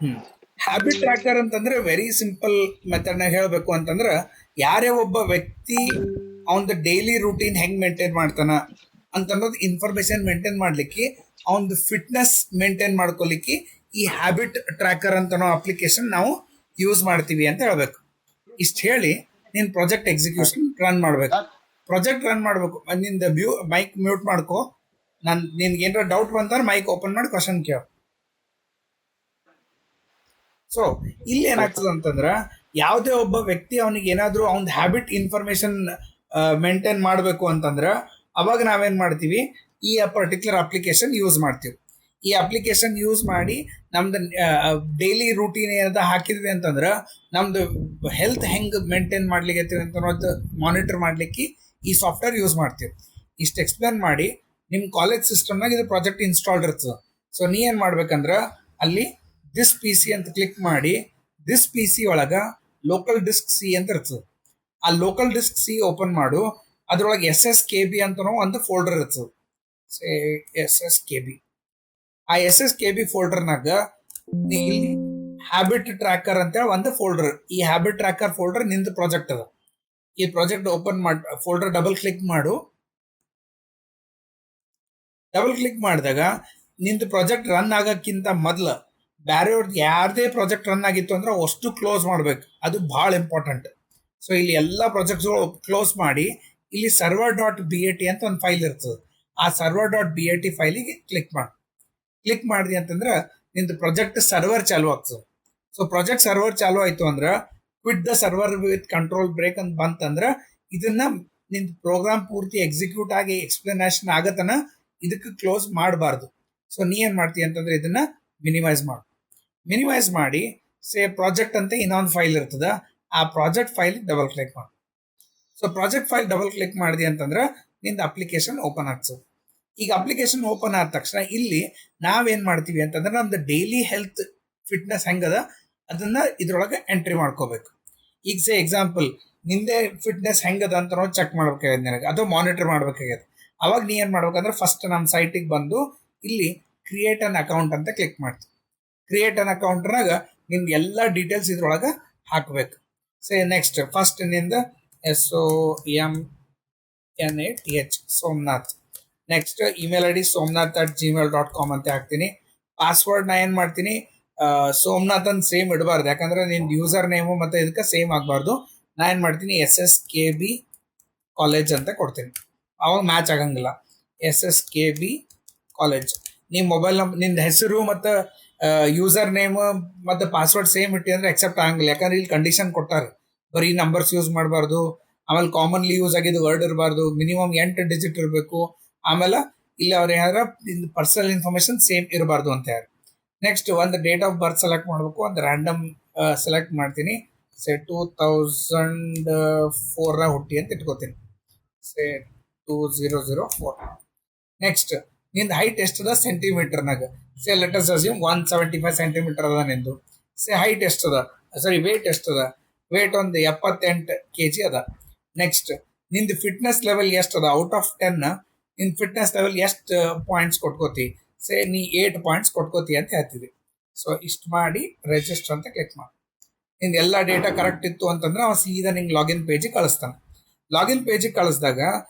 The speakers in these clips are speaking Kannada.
ಹ್ಮ್ ಹ್ಯಾಬಿಟ್ ಟ್ರ್ಯಾಕರ್ ಅಂತಂದ್ರೆ ವೆರಿ ಸಿಂಪಲ್ ಮೆಥಡ್ನಾಗ ಹೇಳಬೇಕು ಅಂತಂದ್ರೆ ಯಾರೇ ಒಬ್ಬ ವ್ಯಕ್ತಿ ಅವನದು ಡೈಲಿ ರೂಟೀನ್ ಹೆಂಗ್ ಮೇಂಟೈನ್ ಮಾಡ್ತಾನ ಅಂತ ಅನ್ನೋದು ಇನ್ಫಾರ್ಮೇಶನ್ ಮೇಂಟೈನ್ ಮಾಡ್ಲಿಕ್ಕೆ ಅವನದು ಫಿಟ್ನೆಸ್ ಮೇಂಟೈನ್ ಮಾಡ್ಕೊಲಿಕ್ಕೆ ಈ ಹ್ಯಾಬಿಟ್ ಟ್ರ್ಯಾಕರ್ ಅಂತ ಅಪ್ಲಿಕೇಶನ್ ನಾವು ಯೂಸ್ ಮಾಡ್ತೀವಿ ಅಂತ ಹೇಳ್ಬೇಕು. ಇಷ್ಟು ಹೇಳಿ ನೀನ್ ಪ್ರಾಜೆಕ್ಟ್ ಎಕ್ಸಿಕ್ಯೂಷನ್ ರನ್ ಮಾಡ್ಬೇಕು. ಪ್ರಾಜೆಕ್ಟ್ ರನ್ ಮಾಡ್ಬೇಕು. ನಿಂದ ಮೈಕ್ ಮ್ಯೂಟ್ ಮಾಡ್ಕೋ. ನಿನ್ಗೆ ಏನಾರ ಡೌಟ್ ಬಂದ್ರೆ ಮೈಕ್ ಓಪನ್ ಮಾಡಿ ಕ್ವಶನ್ ಕೇಳ. ಸೊ ಇಲ್ಲಿ ಏನಾಗ್ತದೆ ಅಂತಂದ್ರ ಯಾವುದೇ ಒಬ್ಬ ವ್ಯಕ್ತಿ ಅವನಿಗೆ ಏನಾದ್ರೂ ಅವ್ನ ಹ್ಯಾಬಿಟ್ ಇನ್ಫಾರ್ಮೇಶನ್ ಮೇಂಟೈನ್ ಮಾಡಬೇಕು ಅಂತಂದ್ರ ಅವಾಗ ನಾವೇನ್ ಮಾಡ್ತೀವಿ, ಈ ಪರ್ಟಿಕ್ಯುಲರ್ ಅಪ್ಲಿಕೇಶನ್ ಯೂಸ್ ಮಾಡ್ತೀವಿ. ಈ ಅಪ್ಲಿಕೇಶನ್ ಯೂಸ್ ಮಾಡಿ ನಮ್ದು ಡೈಲಿ ರೂಟೀನ್ ಏನದ ಹಾಕಿದ್ವಿ ಅಂತಂದ್ರ ನಮ್ದು ಹೆಲ್ತ್ ಹೆಂಗ್ ಮೇಂಟೈನ್ ಮಾಡ್ಲಿಕ್ಕೆ ಅಂತ ಮಾನಿಟರ್ ಮಾಡ್ಲಿಕ್ಕೆ ಈ ಸಾಫ್ಟ್ವೇರ್ ಯೂಸ್ ಮಾಡ್ತೀವಿ. ಇಷ್ಟು ಎಕ್ಸ್ಪ್ಲೇನ್ ಮಾಡಿ ನಿಮ್ಮ ಕಾಲೇಜ್ ಸಿಸ್ಟಮ್ನಾಗ ಇದು ಪ್ರಾಜೆಕ್ಟ್ ಇನ್ಸ್ಟಾಲ್ಡ್ ಇರ್ತದೆ. ಸೊ ನೀ ಏನು ಮಾಡ್ಬೇಕಂದ್ರೆ ಅಲ್ಲಿ ದಿಸ್ ಪಿ ಸಿ ಅಂತ ಕ್ಲಿಕ್ ಮಾಡಿ ದಿಸ್ ಪಿ ಸಿ ಒಳಗೆ ಲೋಕಲ್ ಡಿಸ್ಕ್ ಸಿ ಅಂತ ಇರ್ತದೆ. ಆ ಲೋಕಲ್ ಡಿಸ್ಕ್ ಸಿ ಓಪನ್ ಮಾಡು. ಅದ್ರೊಳಗೆ ಎಸ್ ಎಸ್ ಕೆ ಬಿ ಅಂತ ಒಂದು ಫೋಲ್ಡರ್ ಇರ್ತದೆ. S S K B. ಆ ಎಸ್ ಎಸ್ ಕೆ ಬಿ ಫೋಲ್ಡರ್ನಾಗ ಇಲ್ಲಿ ಹ್ಯಾಬಿಟ್ ಟ್ರ್ಯಾಕರ್ ಅಂತ ಒಂದು ಫೋಲ್ಡರ್. ಈ ಹ್ಯಾಬಿಟ್ ಟ್ರ್ಯಾಕರ್ ಫೋಲ್ಡರ್ ನಿಂದು ಪ್ರಾಜೆಕ್ಟ್ ಅದ. ಈ ಪ್ರಾಜೆಕ್ಟ್ ಓಪನ್ ಮಾಡಿ ಫೋಲ್ಡರ್ ಡಬಲ್ ಕ್ಲಿಕ್ ಮಾಡು. ಡಬಲ್ ಕ್ಲಿಕ್ ಮಾಡಿದಾಗ ನಿಂದು ಪ್ರಾಜೆಕ್ಟ್ ರನ್ ಆಗಕ್ಕಿಂತ ಮೊದಲು ಬೇರೆಯವ್ರದ್ದು ಯಾರದೇ ಪ್ರಾಜೆಕ್ಟ್ ರನ್ ಆಗಿತ್ತು ಅಂದ್ರೆ ಅಷ್ಟು ಕ್ಲೋಸ್ ಮಾಡ್ಬೇಕು. ಅದು ಭಾಳ ಇಂಪಾರ್ಟೆಂಟ್. ಸೊ ಇಲ್ಲಿ ಎಲ್ಲ ಪ್ರಾಜೆಕ್ಟ್ಸ್ಗಳು ಕ್ಲೋಸ್ ಮಾಡಿ ಇಲ್ಲಿ server dot B A T ಅಂತ ಒಂದು ಫೈಲ್ ಇರ್ತದೆ. ಆ server dot B A T ಫೈಲಿಗೆ ಕ್ಲಿಕ್ ಮಾಡಿ. ಕ್ಲಿಕ್ ಮಾಡಿದೆ ಅಂತಂದ್ರೆ ನಿಂದು ಪ್ರಾಜೆಕ್ಟ್ ಸರ್ವರ್ ಚಾಲು ಆಗ್ತದೆ. ಸೊ ಪ್ರಾಜೆಕ್ಟ್ ಸರ್ವರ್ ಚಾಲು ಆಯ್ತು ಅಂದ್ರೆ quit the server with control break ಅಂತ ಬಂತಂದ್ರೆ ಇದನ್ನ ನಿಂದು ಪ್ರೋಗ್ರಾಮ್ ಪೂರ್ತಿ ಎಕ್ಸಿಕ್ಯೂಟ್ ಆಗಿ ಎಕ್ಸ್ಪ್ಲನೇಷನ್ ಆಗತನ ಇದಕ್ಕೆ ಕ್ಲೋಸ್ ಮಾಡಬಾರ್ದು. ಸೊ ನೀ ಏನು ಮಾಡ್ತೀಯ ಅಂತಂದ್ರೆ ಇದನ್ನ ಮಿನಿಮೈಸ್ ಮಾಡು. ಮಿನಿಮೈಸ್ ಮಾಡಿ ಪ್ರಾಜೆಕ್ಟ್ ಅಂತ ಇನ್ನೊಂದು ಫೈಲ್ ಇರ್ತದ. ಆ ಪ್ರಾಜೆಕ್ಟ್ ಫೈಲ್ ಡಬಲ್ ಕ್ಲಿಕ್ ಮಾಡಿ. So project file double click ಮಾಡಿದೆ ಅಂತಂದ್ರೆ ನಿಂದ ಅಪ್ಲಿಕೇಶನ್ ಓಪನ್ ಆಗ್ತದೆ. ಈಗ ಅಪ್ಲಿಕೇಶನ್ ಓಪನ್ ಆದ ತಕ್ಷಣ ಇಲ್ಲಿ ನಾವೇನ್ ಮಾಡ್ತೀವಿ ಅಂತಂದ್ರೆ ನಮ್ದು ಡೈಲಿ ಹೆಲ್ತ್ ಫಿಟ್ನೆಸ್ ಹೆಂಗದ ಅದನ್ನ ಇದ್ರೊಳಗೆ ಎಂಟ್ರಿ ಮಾಡ್ಕೋಬೇಕು. ಈಗ ಎಕ್ಸಾಂಪಲ್ ನಿಂದೆ ಫಿಟ್ನೆಸ್ ಹೆಂಗದ ಅಂತ ನಾವು ಚೆಕ್ ಮಾಡ್ಬೇಕಾಗ್ಯದ ನಿನಗೆ, ಅದು ಮಾನಿಟರ್ ಮಾಡ್ಬೇಕಾಗ್ಯದ. ಅವಾಗ ನೀ ಏನ್ ಮಾಡ್ಬೇಕಂದ್ರೆ ಫಸ್ಟ್ ನಮ್ಮ ಸೈಟಿಗೆ ಬಂದು ಇಲ್ಲಿ ಕ್ರಿಯೇಟ್ ಅನ್ ಅಕೌಂಟ್ ಅಂತ ಕ್ಲಿಕ್ ಮಾಡ್ತೀವಿ. ಕ್ರಿಯೇಟ್ ಅನ್ ಅಕೌಂಟ್ನಾಗ ನಿಮ್ಗೆ ಎಲ್ಲ ಡೀಟೇಲ್ಸ್ ಇದ್ರೊಳಗೆ ಹಾಕಬೇಕು. ನೆಕ್ಸ್ಟ್ ಫಸ್ಟ್ ನಿಂದ SOMNATH Somnath. Next email I D somnath@gmail.com ಅಂತ ಹಾಕ್ತೀನಿ. ಪಾಸ್ವರ್ಡ್ ನಾ ಏನು ಮಾಡ್ತೀನಿ, ಸೋಮನಾಥ್ ಅಂತ ಸೇಮ್ ಇಡಬಾರ್ದು. ಯಾಕಂದ್ರೆ ನಿನ್ನ ಯೂಸರ್ ನೇಮು ಮತ್ತು ಇದಕ್ಕೆ ಸೇಮ್ ಆಗಬಾರ್ದು. ನಾ ಏನು ಮಾಡ್ತೀನಿ SSKB ಕಾಲೇಜ್ ಅಂತ ಕೊಡ್ತೀನಿ. ಅವಾಗ ಮ್ಯಾಚ್ ಆಗಂಗಿಲ್ಲ. SSKB college. ನಿಮ್ಮ ಮೊಬೈಲ್ ನಿಂದ ಹೆಸರು ಮತ್ತು ಯೂಸರ್ ನೇಮ್ ಮತ್ತು ಪಾಸ್ವರ್ಡ್ ಸೇಮ್ ಇಟ್ಟಿ ಅಂದ್ರೆ ಅಕ್ಸೆಪ್ಟ್ ಆಗಂಗಿಲ್ಲ. ಯಾಕಂದ್ರೆ ಇಲ್ಲಿ ಕಂಡೀಷನ್ ಕೊಟ್ಟಾರೆ, ಬರೀ ನಂಬರ್ಸ್ ಯೂಸ್ ಮಾಡಬಾರ್ದು, ಆಮೇಲೆ ಕಾಮನ್ಲಿ ಯೂಸ್ ಆಗಿದ್ದು ವರ್ಡ್ ಇರಬಾರ್ದು, ಮಿನಿಮಮ್ 8 ಡಿಜಿಟ್ ಇರಬೇಕು, ಆಮೇಲೆ ಇಲ್ಲಿ ಅವ್ರು ಏನಾರ ಪರ್ಸನಲ್ ಇನ್ಫಾರ್ಮೇಶನ್ ಸೇಮ್ ಇರಬಾರ್ದು ಅಂತ ಯಾರು. ನೆಕ್ಸ್ಟ್ ಒಂದು ಡೇಟ್ ಆಫ್ ಬರ್ತ್ ಸೆಲೆಕ್ಟ್ ಮಾಡಬೇಕು. ಒಂದು ರ್ಯಾಂಡಮ್ ಸೆಲೆಕ್ಟ್ ಮಾಡ್ತೀನಿ. 2004 ಹುಟ್ಟಿ ಅಂತ ಇಟ್ಕೋತೀನಿ. 2004. ನೆಕ್ಸ್ಟ್ ನಿಂದ ಹೈಟ್ ಎಷ್ಟದ ಸೆಂಟಿಮೀಟರ್ನಾಗ. ಲೆಟ್ ಅಸ್ ಅಸ್ಯೂಮ್ 175 ಸೆಂಟಿಮೀಟರ್ ಅದ ನಿಂದು. ಹೈಟ್ ಎಷ್ಟದ, ಸಾರಿ ವೇಟ್ ಎಷ್ಟದ, ವೇಟ್ ಒಂದು 78 kg ಅದ. ನೆಕ್ಸ್ಟ್ ನಿಂದು ಫಿಟ್ನೆಸ್ ಲೆವೆಲ್ ಎಷ್ಟದ, ಔಟ್ ಆಫ್ 10 ನಿನ್ ಫಿಟ್ನೆಸ್ ಲೆವೆಲ್ ಎಷ್ಟು ಪಾಯಿಂಟ್ಸ್ ಕೊಟ್ಕೋತಿ. ನೀ 8 ಪಾಯಿಂಟ್ಸ್ ಕೊಟ್ಕೋತಿ ಅಂತ ಹೇಳ್ತಿದ್ವಿ. ಸೊ ಇಷ್ಟು ಮಾಡಿ ರಿಜಿಸ್ಟರ್ ಅಂತ ಕ್ಲಿಕ್ ಮಾಡಿ. ನಿಂದು ಎಲ್ಲ ಡೇಟಾ ಕರೆಕ್ಟ್ ಇತ್ತು ಅಂತಂದ್ರೆ ಅವ ಸೀದಾ ನಿಂಗೆ ಲಾಗಿನ್ ಪೇಜಿಗೆ ಕಳಿಸ್ತಾನೆ. ಲಾಗಿನ್ ಪೇಜಿಗೆ ಕಳಿಸಿದಾಗ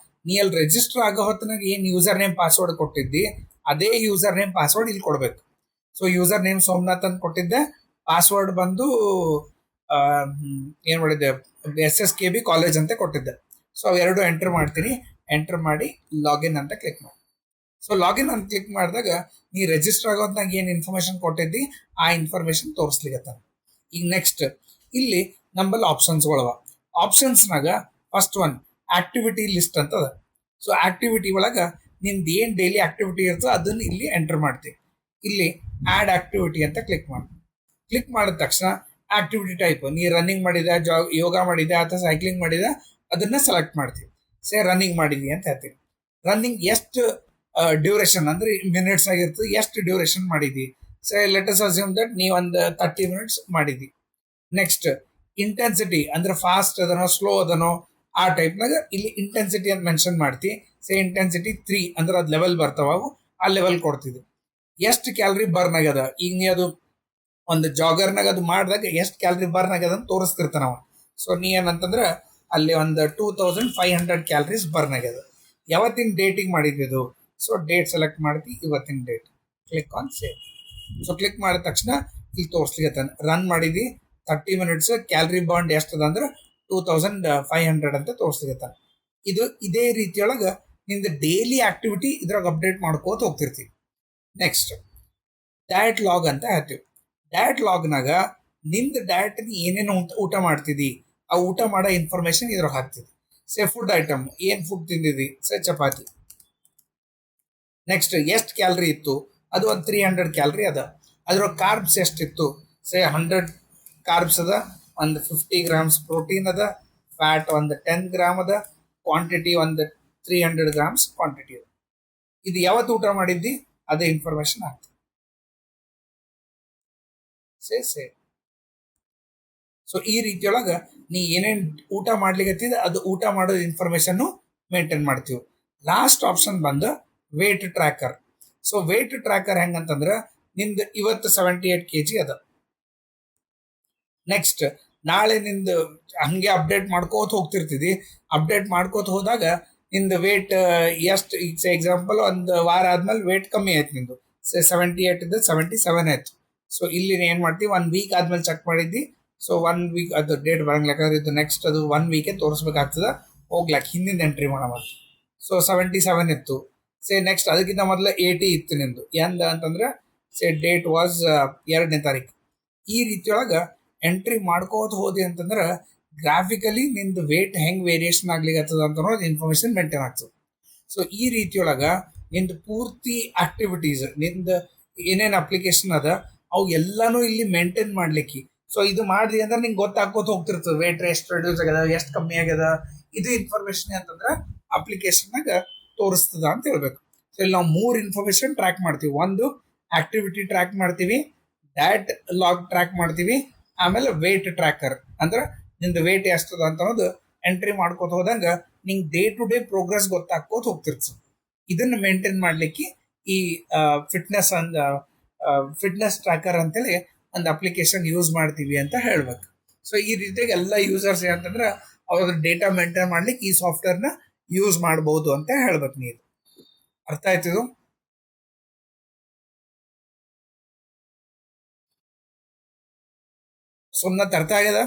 ನೀ ಅಲ್ಲಿ ರಿಜಿಸ್ಟರ್ ಆಗೋ ಹೊತ್ತಿನಾಗ ಏನು ಯೂಸರ್ ನೇಮ್ ಪಾಸ್ವರ್ಡ್ ಕೊಟ್ಟಿದ್ದಿ ಅದೇ ಯೂಸರ್ ನೇಮ್ ಪಾಸ್ವರ್ಡ್ ಇಲ್ಲಿ ಕೊಡ್ಬೇಕು. ಸೊ ಯೂಸರ್ ನೇಮ್ ಸೋಮನಾಥ್ ಅಂತ ಕೊಟ್ಟಿದ್ದೆ, ಪಾಸ್ವರ್ಡ್ ಬಂದು ಏನು ಮಾಡಿದ್ದೆ SSKB ಕಾಲೇಜ್ ಅಂತ ಕೊಟ್ಟಿದ್ದೆ. ಸೊ ಅವೆರಡು ಎಂಟರ್ ಮಾಡ್ತೀನಿ. ಎಂಟರ್ ಮಾಡಿ ಲಾಗಿನ್ ಅಂತ ಕ್ಲಿಕ್ ಮಾಡಿ. ಸೊ ಲಾಗಿನ್ ಅಂತ ಕ್ಲಿಕ್ ಮಾಡಿದಾಗ ನೀ ರಿಜಿಸ್ಟರ್ ಆಗೋದ್ನಾಗ ಏನು ಇನ್ಫಾರ್ಮೇಶನ್ ಕೊಟ್ಟಿದ್ದಿ ಆ ಇನ್ಫಾರ್ಮೇಶನ್ ತೋರಿಸ್ಲಿಕ್ಕೆ. ಈಗ ನೆಕ್ಸ್ಟ್ ಇಲ್ಲಿ ನಮ್ಮಲ್ಲಿ ಆಪ್ಷನ್ಸ್ಗಳವ. ಆಪ್ಷನ್ಸ್ನಾಗ ಫಸ್ಟ್ ಒನ್ ಆಕ್ಟಿವಿಟಿ ಲಿಸ್ಟ್ ಅಂತ ಅದ. ಸೊ ಆಕ್ಟಿವಿಟಿ ಒಳಗೆ ನಿಮ್ದು ಏನು ಡೈಲಿ ಆಕ್ಟಿವಿಟಿ ಇರ್ತದೆ ಅದನ್ನು ಇಲ್ಲಿ ಎಂಟರ್ ಮಾಡ್ತೀವಿ. ಇಲ್ಲಿ ಆ್ಯಡ್ ಆಕ್ಟಿವಿಟಿ ಅಂತ ಕ್ಲಿಕ್ ಮಾಡಿ. ಕ್ಲಿಕ್ ಮಾಡಿದ ತಕ್ಷಣ ಆಕ್ಟಿವಿಟಿ ಟೈಪ್ ನೀ ರನ್ನಿಂಗ್ ಮಾಡಿದ, ಯೋಗ ಮಾಡಿದ ಅಥವಾ ಸೈಕ್ಲಿಂಗ್ ಮಾಡಿದ ಅದನ್ನ ಸೆಲೆಕ್ಟ್ ಮಾಡ್ತೀವಿ. ರನ್ನಿಂಗ್ ಮಾಡಿದ್ವಿ ಅಂತ ಹೇಳ್ತೀವಿ. ರನ್ನಿಂಗ್ ಎಷ್ಟು ಡ್ಯೂರೇಷನ್ ಅಂದ್ರೆ ಮಿನಿಟ್ಸ್ ಆಗಿರ್ತದೆ, ಎಷ್ಟು ಡ್ಯೂರೇಷನ್ ಮಾಡಿದ್ವಿ. ಲೆಟ್ ಅಸ್ ಅಸ್ಯೂಮ್ ದಟ್ ನೀ ಒಂದು 30 minutes ಮಾಡಿದ್ವಿ. ನೆಕ್ಸ್ಟ್ ಇಂಟೆನ್ಸಿಟಿ ಅಂದ್ರೆ ಫಾಸ್ಟ್ ಅದನೋ ಸ್ಲೋ ಅದನೋ ಆ ಟೈಪ್ನಾಗ ಇಲ್ಲಿ ಇಂಟೆನ್ಸಿಟಿ ಅಂತ ಮೆನ್ಷನ್ ಮಾಡ್ತಿ. ಇಂಟೆನ್ಸಿಟಿ 3 ಅಂದ್ರೆ ಅದು ಲೆವೆಲ್ ಬರ್ತಾವ, ಆ ಲೆವೆಲ್ ಕೊಡ್ತಿದ್ವಿ. ಎಷ್ಟು ಕ್ಯಾಲರಿ ಬರ್ನ್ ಆಗ್ಯದ. ಈಗ ನೀ ಅದು ಒಂದು ಜಾಗರ್ನಾಗ ಅದು ಮಾಡಿದಾಗ ಎಷ್ಟು ಕ್ಯಾಲರಿ ಬರ್ನ್ ಆಗ್ಯದ ಅಂತ ತೋರಿಸ್ತಿರ್ತಾನ ಅವ. ಸೊ ನೀ ಏನಂತಂದ್ರೆ ಅಲ್ಲಿ ಒಂದು 2500 ಕ್ಯಾಲರೀಸ್ ಬರ್ನ್ ಆಗ್ಯದ. ಯಾವತ್ತಿನ ಡೇಟಿಗೆ ಮಾಡಿದ್ವಿ ಇದು. ಸೊ ಡೇಟ್ ಸೆಲೆಕ್ಟ್ ಮಾಡ್ತಿ, ಇವತ್ತಿನ date, click on save. So click ಮಾಡಿದ ತಕ್ಷಣ ಇಲ್ಲಿ ತೋರಿಸ್ಲಿಕ್ಕೆ ರನ್ ಮಾಡಿದ್ವಿ 30 ಮಿನಿಟ್ಸ್, ಕ್ಯಾಲರಿ ಬರ್ನ್ ಎಷ್ಟದ ಅಂದ್ರೆ 2500 ಅಂತ ತೋರಿಸ್ಲಿಕ್ಕೆ. ಇದು ಇದೇ ರೀತಿಯೊಳಗೆ ನಿಂದು ಡೈಲಿ ಆಕ್ಟಿವಿಟಿ ಇದ್ರಾಗ ಅಪ್ಡೇಟ್ ಮಾಡ್ಕೋತ ಹೋಗ್ತಿರ್ತೀವಿ. ನೆಕ್ಸ್ಟ್ ಡಯಟ್ ಲಾಗ್ ಅಂತ ಹೇಳ್ತೀವಿ. ಡಯಟ್ ಲಾಗ್ನಾಗ ನಿಮ್ದು ಡಯಟ್ ಏನೇನು ಊಟ ಮಾಡ್ತಿದ್ದಿ, ಆ ಊಟ ಮಾಡೋ ಇನ್ಫಾರ್ಮೇಶನ್ ಇದ್ರಾಗ ಹಾಕ್ತಿದ್ವಿ. ಸೇ ಫುಡ್ ಐಟಮ್, ಏನು ಫುಡ್ ತಿಂದಿದ್ದಿ, ಸೇ ಚಪಾತಿ. ನೆಕ್ಸ್ಟ್ ಎಷ್ಟು ಕ್ಯಾಲರಿ ಇತ್ತು, ಅದು ಒಂದು 300 ಕ್ಯಾಲರಿ ಅದ. ಅದ್ರ ಕಾರ್ಬ್ಸ್ ಎಷ್ಟಿತ್ತು, ಸೇ 100 ಕಾರ್ಬ್ಸ್ ಅದ, ಒಂದು 50 ಗ್ರಾಮ್ಸ್ ಪ್ರೋಟೀನ್ ಅದ, ಫ್ಯಾಟ್ ಒಂದು 10 ಗ್ರಾಮ್ ಅದ, ಕ್ವಾಂಟಿಟಿ ಒಂದು 300 ಗ್ರಾಮ್ಸ್ ಕ್ವಾಂಟಿಟಿ ಅದ. ಇದು ಯಾವತ್ತು ಊಟ ಮಾಡಿದ್ದಿ ಅದೇ ಇನ್ಫಾರ್ಮೇಶನ್ ಆಗ್ತದೆ. ಸೇ ಸೊ ಈ ರೀತಿಯೊಳಗೆ ನೀ ಏನೇನು ಊಟ ಮಾಡ್ಲಿಕ್ಕೆ ಅದು ಊಟ ಮಾಡೋದು ಇನ್ಫಾರ್ಮೇಶನ್ ಮೇಂಟೈನ್ ಮಾಡ್ತೀವಿ. ಲಾಸ್ಟ್ ಆಪ್ಷನ್ ಬಂದು weight tracker. So weight tracker ಹೆಂಗಂತಂದ್ರೆ ನಿಮ್ದು ಇವತ್ತು 78 kg ಅದ. ನೆಕ್ಸ್ಟ್ ನಾಳೆ ನಿಂದು ಹಂಗೆ ಅಪ್ಡೇಟ್ ಮಾಡ್ಕೋತ ಹೋಗ್ತಿರ್ತಿದ್ದಿ. ಅಪ್ಡೇಟ್ ಮಾಡ್ಕೋತ ಹೋದಾಗ ನಿಂದು ವೇಟ್ ಎಷ್ಟು, ಈಗ ಎಕ್ಸಾಂಪಲ್ ಒಂದು ವಾರ ಆದ್ಮೇಲೆ ವೇಟ್ ಕಮ್ಮಿ ಆಯ್ತು ನಿಂದು, 78 ಇದ್ದು 77 ಆಯ್ತು. ಸೊ ಇಲ್ಲಿ ಏನು ಮಾಡ್ತೀವಿ, 1 ವೀಕ್ ಆದ್ಮೇಲೆ ಚೆಕ್ ಮಾಡಿದ್ದಿ. ಸೊ 1 ವೀಕ್ ಅದು ಡೇಟ್ ಬರಂಗಿಲ್ಲ, ಇದು ನೆಕ್ಸ್ಟ್ ಅದು 1 ವೀಕೆ ತೋರಿಸ್ಬೇಕಾಗ್ತದ, ಹೋಗ್ಲಾಕ್ ಹಿಂದಿಂದ ಎಂಟ್ರಿ ಮಾಡಬಾರ್ದು. ಸೊ 77 ಇತ್ತು. ಸೇ ನೆಕ್ಸ್ಟ್ ಅದಕ್ಕಿಂತ ಮೊದಲು 80 ಇತ್ತು ನಿಂದು. ಎಂದ ಅಂತಂದ್ರೆ ಸೇ ಡೇಟ್ ವಾಸ್ 2ನೇ ತಾರೀಕು. ಈ ರೀತಿಯೊಳಗೆ ಎಂಟ್ರಿ ಮಾಡ್ಕೋತ ಹೋದಿ ಅಂತಂದ್ರೆ ಗ್ರಾಫಿಕಲಿ ನಿಂದು ವೇಟ್ ಹೆಂಗೆ ವೇರಿಯೇಷನ್ ಆಗ್ಲಿಕ್ಕೆ ಅಂತ ಅನ್ನೋದು ಇನ್ಫಾರ್ಮೇಶನ್ ಮೇಂಟೈನ್ ಆಗ್ತದೆ. ಸೊ ಈ ರೀತಿಯೊಳಗೆ ನಿಂದು ಪೂರ್ತಿ ಆಕ್ಟಿವಿಟೀಸ್, ನಿಂದು ಏನೇನು ಅಪ್ಲಿಕೇಶನ್ ಅದ ಅವು ಎಲ್ಲಾನು ಇಲ್ಲಿ ಮೇಂಟೈನ್ ಮಾಡ್ಲಿಕ್ಕೆ. ಸೊ ಇದು ಮಾಡಿದ್ರಿ ಅಂದ್ರೆ ನಿಂಗೆ ಗೊತ್ತಾಗ್ಕೋತ ಹೋಗ್ತಿರ್ತದೆ ವೇಟ್ ಎಷ್ಟು ರೆಡ್ಯೂಸ್ ಆಗ್ಯದ, ಎಷ್ಟು ಕಮ್ಮಿ ಆಗ್ಯದ. ಇದು ಇನ್ಫಾರ್ಮೇಶನ್ ಅಂತಂದ್ರೆ ಅಪ್ಲಿಕೇಶನ್ನಾಗ ತೋರಿಸ್ತದ ಅಂತ ಹೇಳ್ಬೇಕು. ಸೊ ಇಲ್ಲಿ ನಾವು 3 ಇನ್ಫಾರ್ಮೇಶನ್ ಟ್ರ್ಯಾಕ್ ಮಾಡ್ತೀವಿ. ಒಂದು ಆಕ್ಟಿವಿಟಿ ಟ್ರ್ಯಾಕ್ ಮಾಡ್ತೀವಿ, ಡಯಟ್ ಲಾಗ್ ಟ್ರ್ಯಾಕ್ ಮಾಡ್ತೀವಿ, ಆಮೇಲೆ ವೇಟ್ ಟ್ರ್ಯಾಕರ್ ಅಂದ್ರೆ ನಿಂದು ವೇಟ್ ಎಷ್ಟದ ಅಂತ ಅನ್ನೋದು ಎಂಟ್ರಿ ಮಾಡ್ಕೋತ ಹೋದಂಗ ನಿಂಗೆ ಡೇ ಟು ಡೇ ಪ್ರೋಗ್ರೆಸ್ ಗೊತ್ತಾಗ್ಕೋತ ಹೋಗ್ತಿರ್ತದೆ. ಇದನ್ನ ಮೇಂಟೈನ್ ಮಾಡ್ಲಿಕ್ಕೆ ಈ ಫಿಟ್ನೆಸ್ ಟ್ರ್ಯಾಕರ್ ಅಂತೇಳಿ ಒಂದು ಅಪ್ಲಿಕೇಶನ್ ಯೂಸ್ ಮಾಡ್ತೀವಿ ಅಂತ ಹೇಳ್ಬೇಕು. ಸೊ ಈ ರೀತಿಯಾಗಿ ಎಲ್ಲ ಯೂಸರ್ಸ್ ಏನಂತಂದ್ರೆ ಅವ್ರ ಡೇಟಾ ಮೇಂಟೈನ್ ಮಾಡ್ಲಿಕ್ಕೆ ಈ ಸಾಫ್ಟ್ವೇರ್ನ ಯೂಸ್ ಮಾಡ್ಬೋದು ಅಂತ ಹೇಳ್ಬೇಕು. ನೀವು ಅರ್ಥ ಆಯ್ತಿದು? ಸುಮ್ಮನೆ ಅರ್ಥ ಆಗ್ಯದ?